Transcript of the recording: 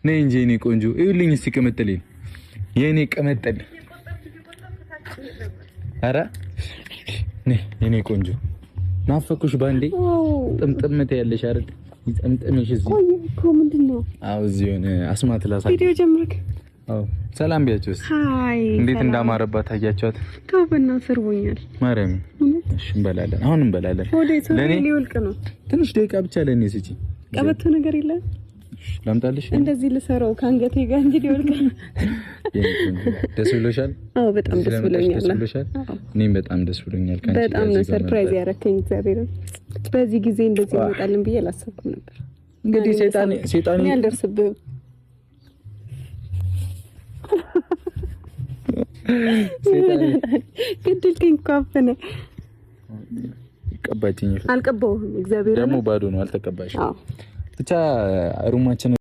ነይ እንጂ የኔ ቆንጆ ይኸውልኝ እስኪ ቅምጥሌ የኔ ቅምጥል ኧረ ነይ የኔ ቆንጆ ናፈኩሽ ባንዴ ጥምጥምት ያለሽ አይደል ጥምጥምሽ እዚህ ቆይ እኮ ምንድነው አው እዚህ ሆነ አስማት ላሳ ቪዲዮ ጀምረክ አው ሰላም ቢያችሁስ ሃይ እንዴት እንዳማረባት አያችኋት ተውበና ሰርቦኛል ማርያም እሺ እንበላለን አሁን እንበላለን ለኔ ሊወልቅ ነው ትንሽ ደቂቃ ብቻ ለኔ ስጪ ቀበቶ ነገር የለ ላምጣልሽ እንደዚህ ልሰራው ካንገቴ ጋር እንጂ ሊወልቅ ደስ ብሎሻል አው በጣም ደስ ብሎኛል እኔም በጣም ደስ ብሎኛል ካንቺ በጣም ነው ሰርፕራይዝ ያረከኝ እግዚአብሔር በዚህ ጊዜ እንደዚህ ይመጣልን ብዬ አላሰብኩም ነበር እንግዲህ ሰይጣን ያልደርስብህ ሰይጣን ግድልከኝ ካፈነ ቀባጭኝ አልቀባውም እግዚአብሔር ደግሞ ባዶ ነው አልተቀባሽ ብቻ ሩማችን